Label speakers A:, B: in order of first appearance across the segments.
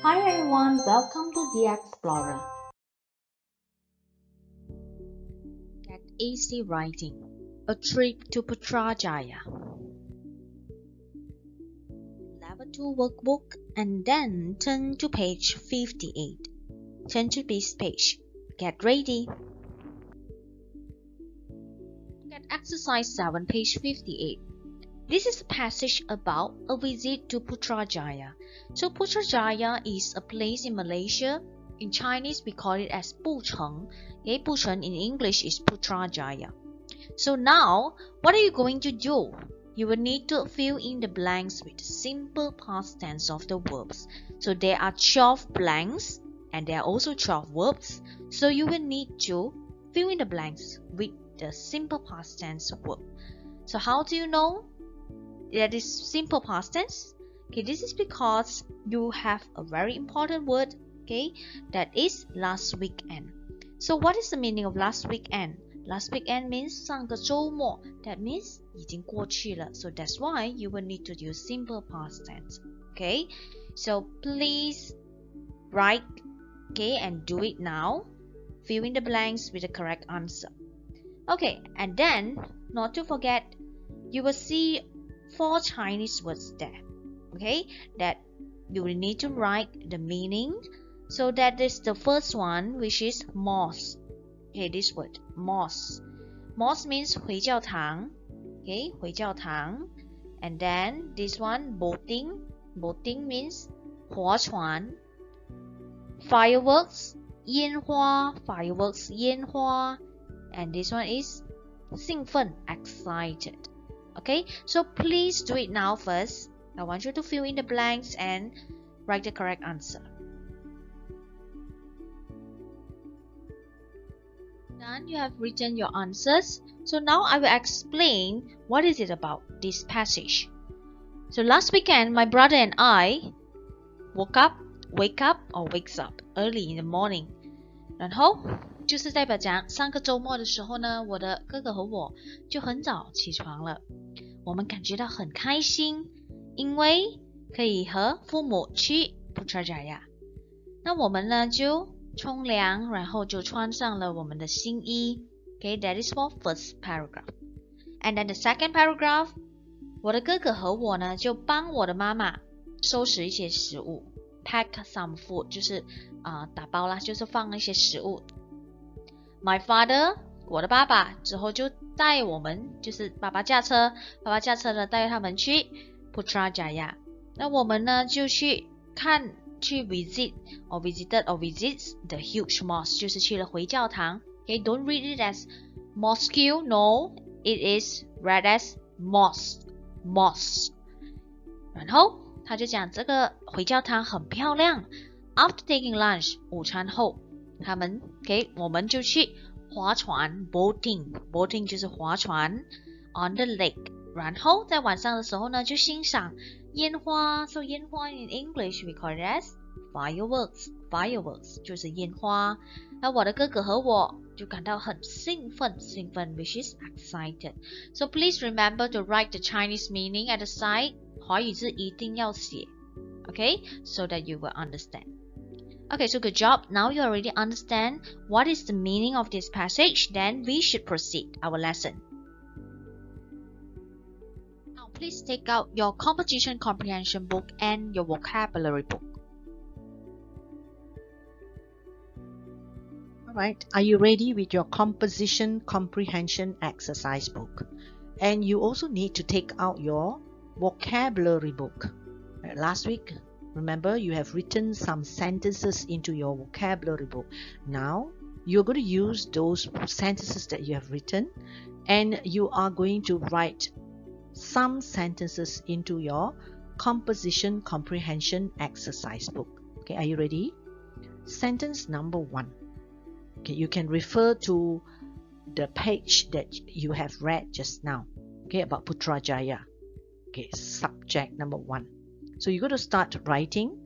A: Hi everyone, welcome to The Explorer. Get easy writing. A trip to Putrajaya. Level 2 workbook and then turn to page 58. Turn to this page. Get ready. Get exercise 7, page 58. This is a passage about a visit to Putrajaya. So Putrajaya is a place in Malaysia. In Chinese, we call it as Pucheng. Okay, Pucheng in English is Putrajaya. So now, what are you going to do? You will need to fill in the blanks with simple past tense of the verbs. So there are 12 blanks and there are also 12 verbs. So you will need to fill in the blanks with the simple past tense verb. So how do you know that is simple past tense? Okay, this is because you have a very important word, okay, that is last weekend. So what is the meaning of last weekend? Last weekend means 上个周末. That means 已经过去了. So that's why you will need to use simple past tense. Okay, so please write, okay, and do it now. Fill in the blanks with the correct answer. Okay, and then not to forget, you will see 4 Chinese words there, okay, that you will need to write the meaning. So that is the first one, which is mosque. Okay, this word mosque. Mosque means 回教堂. Okay, 回教堂. And then this one boating. Boating means 划船. Fireworks, 烟花. Fireworks, 烟花. And this one is 兴奋, excited. Okay, so please do it now first. I want you to fill in the blanks and write the correct answer. Done, you have written your answers. So now I will explain what is it about this passage. So last weekend, my brother and I wakes up early in the morning. 然后就是代表讲上个周末的时候呢，我的哥哥和我就很早起床了。我们感觉到很开心，因为可以和父母去 Putrajaya。那我们呢就冲凉，然后就穿上了我们的新衣。Okay, that is for first paragraph. And then the second paragraph, 我的哥哥和我呢就帮我的妈妈收拾一些食物。Pack some food 就是打包啦，就是放一些食物。My father 我的爸爸之后就带我们，就是爸爸驾车呢带他们去 Putrajaya。那我们呢就去visits the huge mosque， 就是去了回教堂。Okay, don't read it as mosque, no, it is read as mosque. 然后他就讲这个回教堂很漂亮。After taking lunch， 午餐后，我们就去划船 boating 就是划船 on the lake。然后在晚上的时候呢，就欣赏烟花。So 烟花 in English we call it as fireworks 就是烟花。那我的哥哥和我就感到很兴奋 which is excited. So please remember to write the Chinese meaning at the side. 华语字一定要写 okay, so that you will understand. Okay, so good job. Now you already understand what is the meaning of this passage. Then we should proceed our lesson. Now please take out your composition comprehension book and your vocabulary book.
B: Alright, are you ready with your composition comprehension exercise book? And you also need to take out your vocabulary book. Last week, remember, you have written some sentences into your vocabulary book. Now, you're going to use those sentences that you have written and you are going to write some sentences into your composition comprehension exercise book. Okay, are you ready? Sentence number 1. Okay, you can refer to the page that you have read just now. Okay, about Putrajaya. Okay, subject number 1. So you're going to start writing.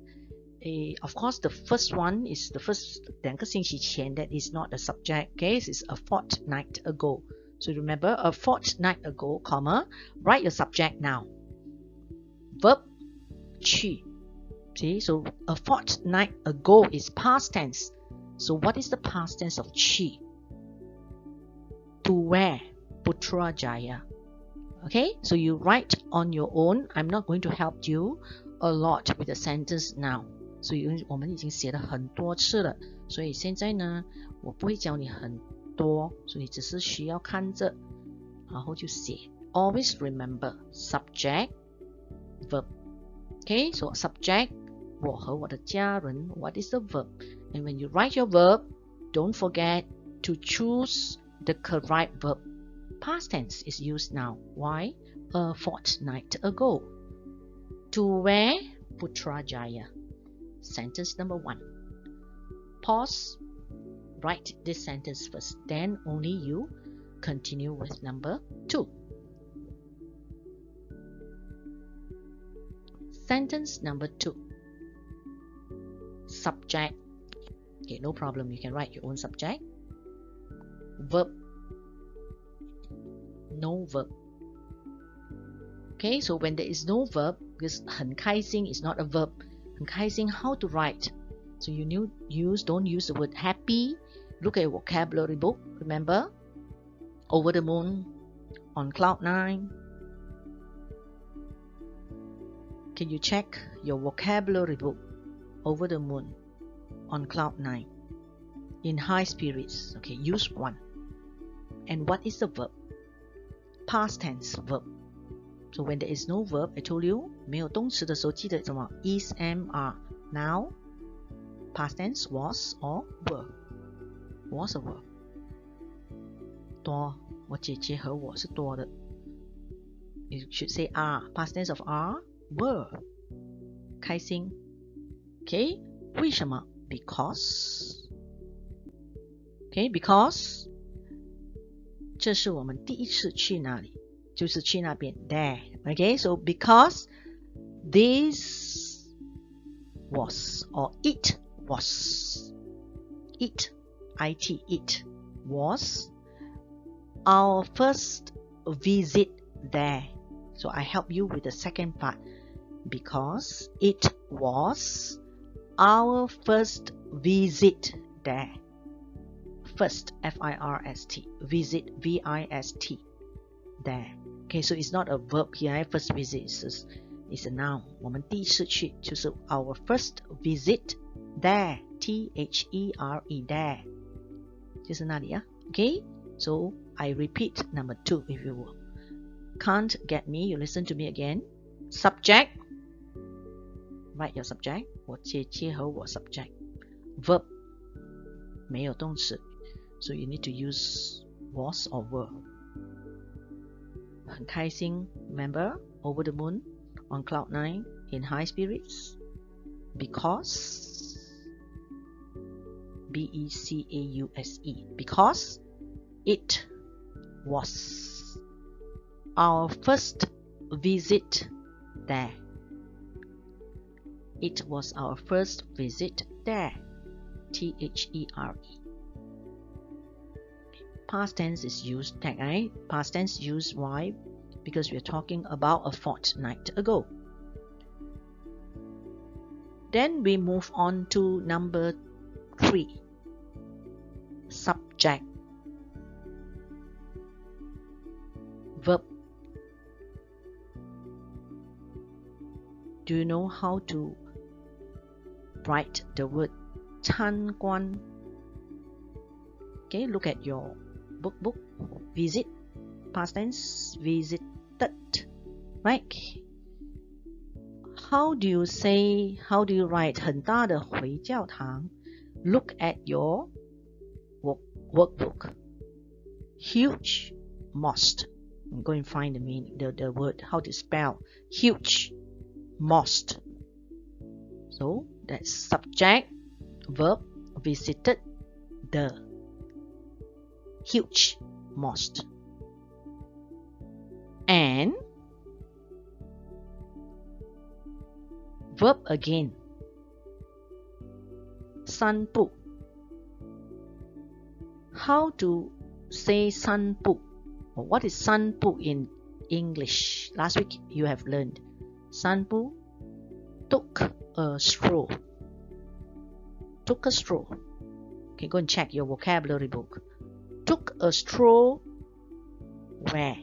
B: Of course, the first one is the first 2个星期前, that is not a subject. Okay, it's a fortnight ago. So remember, a fortnight ago, comma, write your subject now. Verb 去 See, so a fortnight ago is past tense. So what is the past tense of chi? To where? Putrajaya. Okay, so you write on your own. I'm not going to help you a lot with the sentence now. 所以我们已经写了很多次了，所以现在呢，我不会教你很多，所以只是需要看着，然后就写。Always remember subject, verb. Okay, so subject, 我和我的家人. What is the verb? And when you write your verb, don't forget to choose the correct verb. Past tense is used now. Why? A fortnight ago. To where? Putrajaya. Sentence number 1. Pause. Write this sentence first. Then only you continue with number 2. Sentence number 2. Subject. Okay, no problem. You can write your own subject. Verb. No verb. Okay, so when there is no verb, because 很开心 is not a verb. 很开心, how to write? So you don't use the word happy. Look at your vocabulary book. Remember? Over the moon, on cloud 9. Can you check your vocabulary book? Over the moon, on cloud 9. In high spirits. Okay, use 1. And what is the verb? Past tense verb. So when there is no verb, I told you, 没有动词的时候记得什么 is, am, are. Now, past tense was or were. Was or were. 多，我姐姐和我是多的。You should say are. Past tense of are, were. 开心。Okay, 为什么 Because. Okay, because 这是我们第一次去哪里，就是去那边 there. Okay, so because this was or it was it was our first visit there. So I help you with the second part. Because it was our first visit there. First, F-I-R-S-T. Visit, V-I-S-T. There. Okay, so it's not a verb here. First visit is a noun. 我们第一次去就是 our first visit there. T-H-E-R-E. There. 就是那里啊。Okay, so I repeat number 2 if you will. Can't get me, you listen to me again. Subject. Write your subject. 我姐姐和我 subject. Verb. 没有动词. So you need to use was or were. 很开心, remember? Over the moon, on cloud 9, in high spirits. Because, B-E-C-A-U-S-E. Because it was our first visit there. It was our first visit there. T-H-E-R-E. Past tense is used, right? Past tense used why? Because we are talking about a fortnight ago. Then we move on to number 3. Subject. Verb. Do you know how to write the word 参观? Okay, look at your book. Visit. Past tense, visited. Right? How do you write 很大的回教堂? Look at your workbook. Huge mosque. I'm going to find the meaning, the word, how to spell huge mosque. So that's subject, verb, visited, the huge mosque. And verb again. 散步. How to say 散步? What is 散步 in English? Last week you have learned 散步 took a stroll. Took a stroll. Okay, go and check your vocabulary book. Took a stroll where?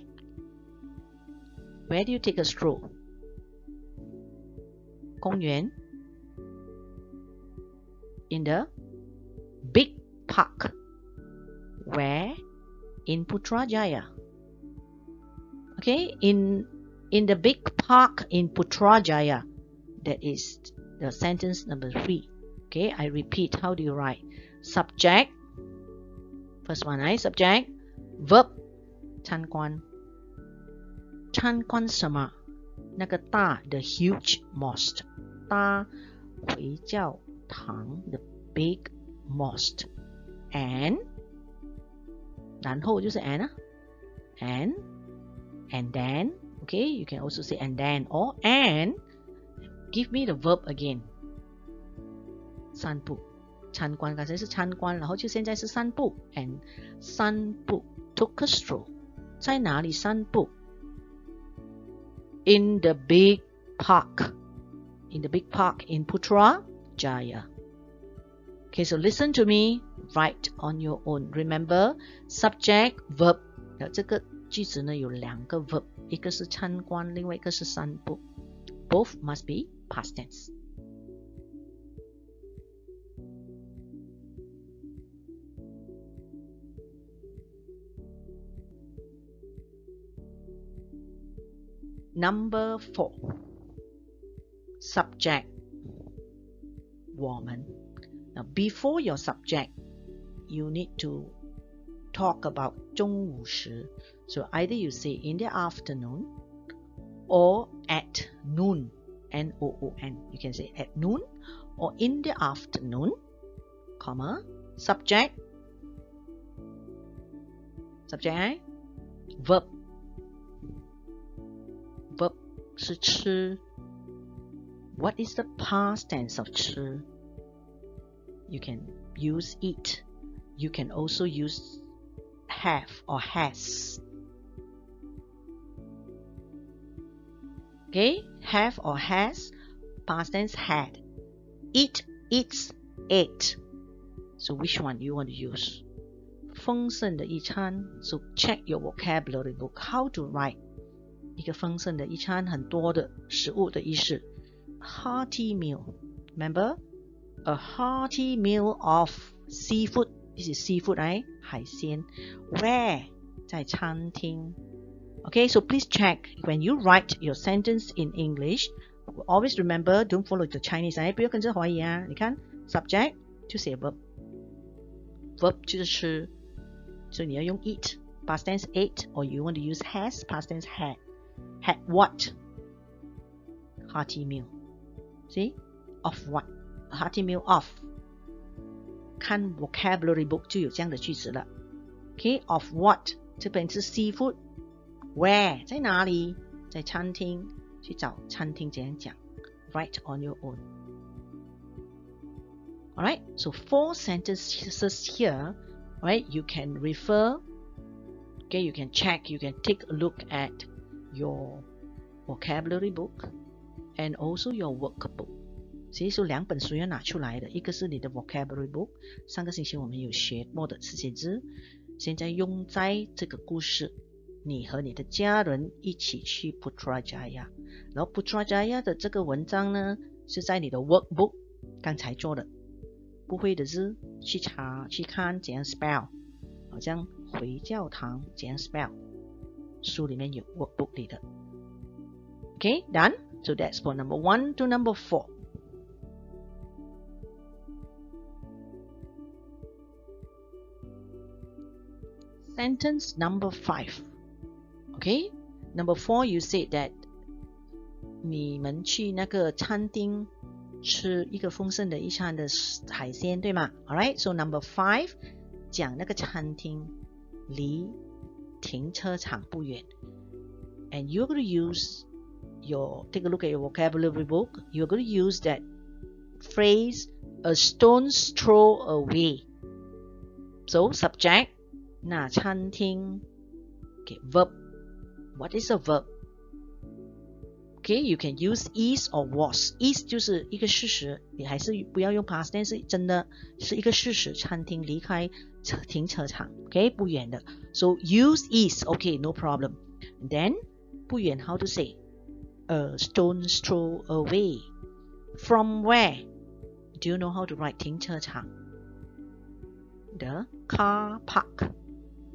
B: Where do you take a stroll? 公园 In the big park. Where? In Putrajaya. Okay, in the big park in Putrajaya. That is the sentence number 3. Okay, I repeat, how do you write? Subject. First one, right? Subject. Verb. 参观。参观什么？那个大 the huge mosque. 大回教堂 the big mosque. And 然后就是 and 啊 and then. Okay, you can also say and then or and. Give me the verb again. 散步参观刚才是参观，然后就现在是散步 and 散步 took a stroll 在哪里散步 in the big park in Putrajaya. Okay, so listen to me, write on your own. Remember subject verb 这个句子呢有2个 verb， 一个是参观，另外一个是散步， both must be past tense. Number 4. Subject 我们 Now before your subject, you need to talk about 中午时 So either you say in the afternoon or at noon. N-O-O-N. You can say at noon or in the afternoon, comma, subject. Subject, verb. Verb 是吃 What is the past tense of 吃? You can use eat. You can also use have or has. Okay, have or has, past tense had. Eat, eats, ate. So which one you want to use? 丰盛的一餐 So check your vocabulary book. How to write 一个丰盛的一餐，很多的食物的意思。Hearty meal. Remember? A hearty meal of seafood. This is seafood, right? 海鲜 Where? 在餐厅 Okay, so please check when you write your sentence in English. Always remember, don't follow the Chinese. 不要跟着华语啊。你看 subject 就写 verb. Verb 就是吃，所以你要用 eat, past tense ate, or you want to use has, past tense had. Had what? Hearty meal. See? Of what? A hearty meal of. 看 vocabulary book 就有这样的句子了。Okay, of what? 这边是 seafood. Where? 在哪里？在餐厅。去找餐厅怎样讲。Write on your own. Alright, so 4 sentences here. Right, you can refer. Okay, you can check. You can take a look at your vocabulary book and also your workbook. 所以说2本书要拿出来的，一个是你的 vocabulary book， 上个星期我们有学过的词写字，现在用在这个故事，你和你的家人一起去 Putrajaya， 然后 Putrajaya 的这个文章呢是在你的 workbook 刚才做的，不会的字去查去看怎样 spell， 好像回教堂怎样 spell， 书里面有 workbook 里的。Okay, done. So that's for number 1 to number 4. Sentence number 5. Okay, number 4 you said that 你们去那个餐厅吃一个丰盛的一餐的海鲜，对吗？ Alright, so number 5讲那个餐厅离停车场不远 and you're going to use take a look at your vocabulary book. You're going to use that phrase a stone's throw away. So subject 那餐厅 okay, verb. What is a verb? Okay, you can use is or was. Is 就是一个事实，你还是不要用 past tense，是真的是一个事实。餐厅离开停车场 ，OK， 不远的。So use is, okay, no problem. And then 不远 how to say? A stone's throw away. From where? Do you know how to write 停车场 The car park.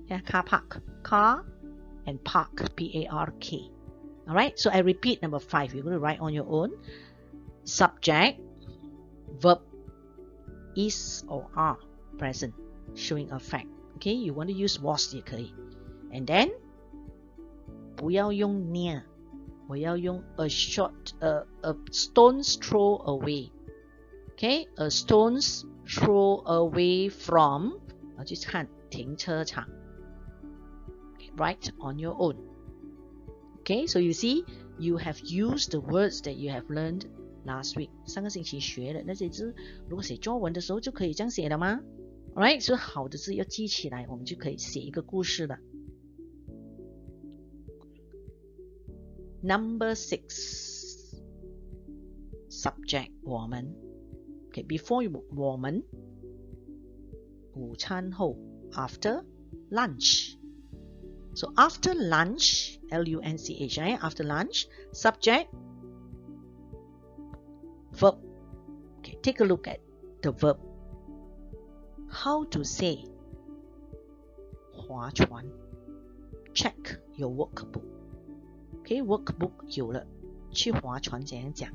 B: Yeah, car park. Car and park, P-A-R-K. Alright, so I repeat number 5. You're going to write on your own. Subject, verb, is or are, present, showing a fact. Okay, you want to use was 也可以。And then, 不要用 near. 我要用 a stone's throw away. Okay, a stone's throw away from. 我去看停车场。Write on your own. Okay, so you see, you have used the words that you have learned last week. 上个星期学的那些字，如果写作文的时候就可以这样写了吗？ Alright, 所以好的字要记起来，我们就可以写一个故事了。Number 6, subject 我们。Okay, before 我们，午餐后 after lunch. So after lunch, L-U-N-C-H, right? After lunch, subject, verb. Okay, take a look at the verb. How to say 划船 Check your workbook. Okay, workbook 有了，去划船怎样讲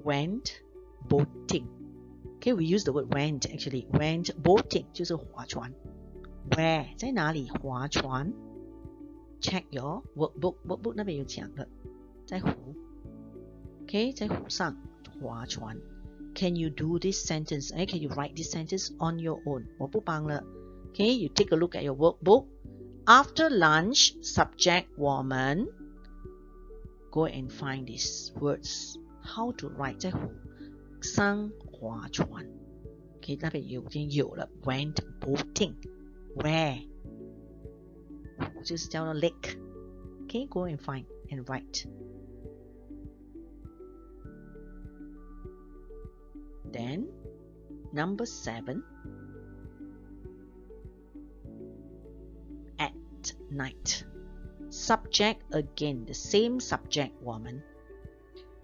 B: Went boating. Okay, we use the word went actually. Went boating 就是划船。Where 在哪里划船 Check your workbook. Workbook 那边有讲的，在湖 OK 在湖上划船 Can you do this sentence? Can you write this sentence on your own? 我不帮了 OK, you take a look at your workbook. After lunch, subject 我们 Go and find these words. How to write 在湖上划船 OK, 那边已经有了 Went boating Where? 就是叫做 lake. Okay, go and find and write. Then, number 7. At night. Subject again, the same subject 我们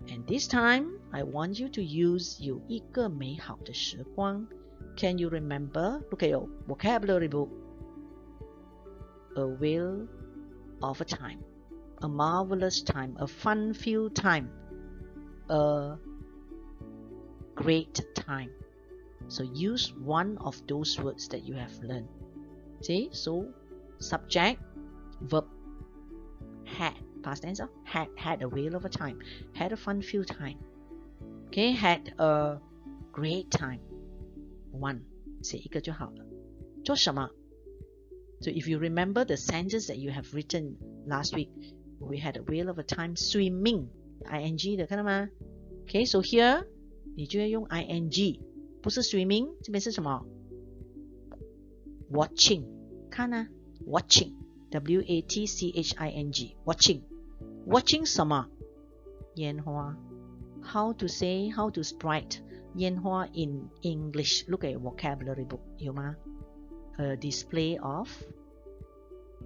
B: And this time, I want you to use 有一个美好的时光 Can you remember? Look at your vocabulary book. A whale of a time, a marvelous time, a fun-filled time, a great time. So use one of those words that you have learned. See? So subject, verb, had, past tense, had a whale of a time, had a fun-filled time. Okay, had a great time. One, 写一个就好了。做什么 So if you remember the sentence that you have written last week, we had a whale of a time swimming, ing 的，看到吗 Okay, so here 你就要用 ing, 不是 swimming, 这边是什么 Watching, 看啊 Watching, W-A-T-C-H-I-N-G, watching. Watching 什么烟花 How to say, how to write 烟花 in English. Look at your vocabulary book, 有吗A display of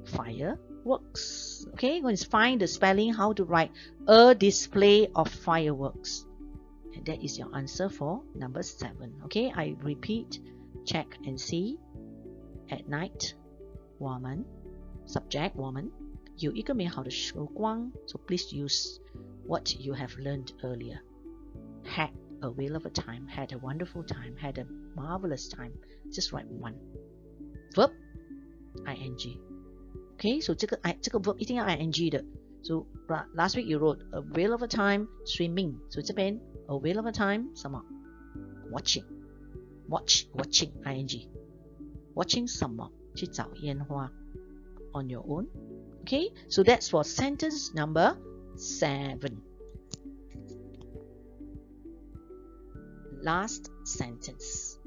B: fireworks. Okay, go and find the spelling how to write a display of fireworks. And that is your answer for number 7. Okay, I repeat, check and see. At night, 我们 subject 我们有一个美好的时光 So please use what you have learned earlier. Had a whale of a time, had a wonderful time, had a marvelous time. Just write one. Verb, ing. Okay, so 这个 verb 一定要 ing 的 So last week you wrote a whale of a time swimming. So 这边 a whale of a time 什么 Watching. Watching, ing. Watching 什么去找烟花 On your own. Okay, so that's for sentence number 7. Last sentence.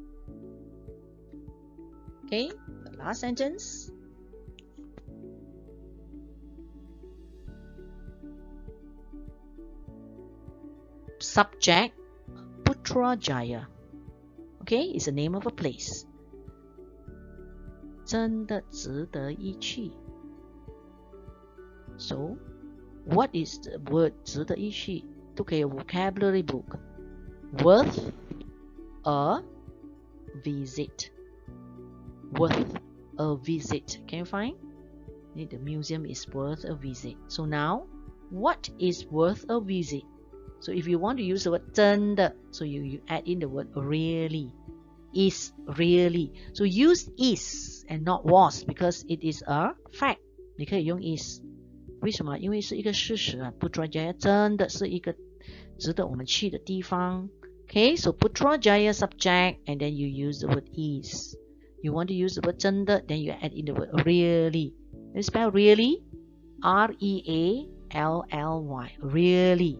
B: Okay, the last sentence. subject Putrajaya. Okay, it's the name of a place. 真的值得一去. So, what is the word 值得一去? Look at your vocabulary book. Worth a visit. Worth a visit. Can you find? The museum is worth a visit. So now, what is worth a visit? So if you want to use the word 真的, so you add in the word really. Is really. So use is and not was because it is a fact. 你可以用 is. 为什么？因为是一个事实啊。Putrajaya 真的是一个值得我们去的地方。Okay, so Putrajaya subject and then you use the word is. You want to use the word 真的, then you add in the word really. You spell really, R-E-A-L-L-Y, really.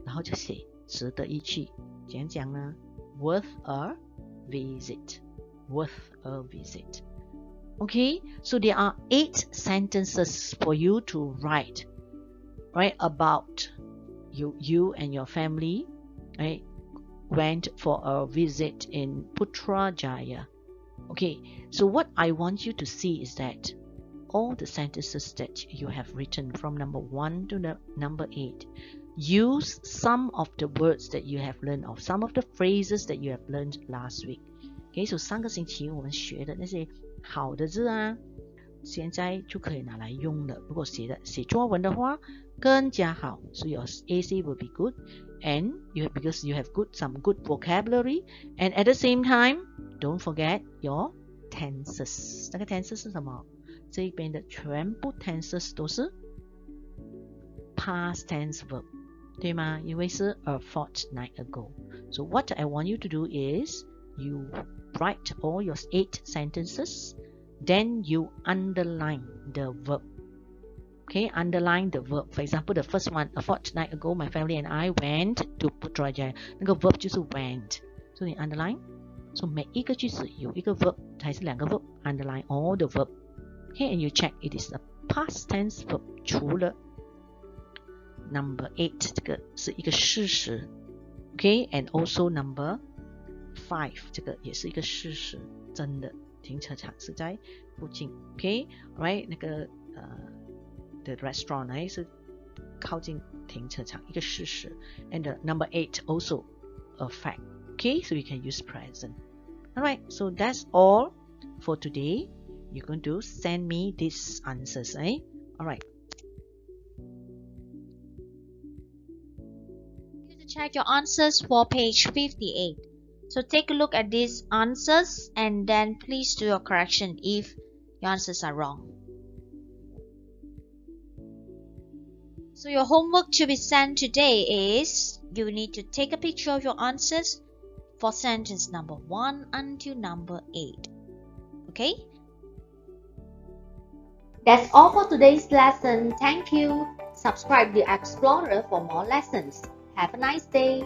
B: 然后就写值得一去。怎样讲呢？ Worth a visit. Worth a visit. Okay, so there are 8 sentences for you to write, right, about you and your family, right, went for a visit in Putrajaya. Okay, so what I want you to see is that all the sentences that you have written from number 1 to number 8, use some of the words that you have learned or some of the phrases that you have learned last week. Okay, so 3个星期我们学的那些好的字啊，现在就可以拿来用了。如果写作文的话，更加好。So your AC will be good, and because you have some good vocabulary, and at the same time, don't forget your tenses. 那个 tenses 是什么？这边的全部 tenses 都是 past tense verb, 对吗？因为是 a fortnight ago. So what I want you to do is you write all your 8 sentences, then you underline the verb. Okay, underline the verb. For example, the first one, a fortnight ago, my family and I went to Putrajaya. 那个 verb 就是 went. So 你 underline. So 每一个句子有一个 verb 还是2个 verb, underline all the verb. Okay, and you check it is a past tense verb. 除了 number 8这个是一个事实。Okay, and also number 5这个也是一个事实，真的停车场是在附近。Okay, right, 那个the restaurant 还是靠近停车场，一个事实。And the number 8 also a fact. Okay, so you can use present. Alright, so that's all for today. You're going to send me these answers, eh? Alright.
A: To check your answers for page 58. So take a look at these answers and then please do your correction if your answers are wrong. So your homework to be sent today is you need to take a picture of your answers for sentence number 1 until number 8. Okay? That's all for today's lesson. Thank you. Subscribe the Explorer for more lessons. Have a nice day.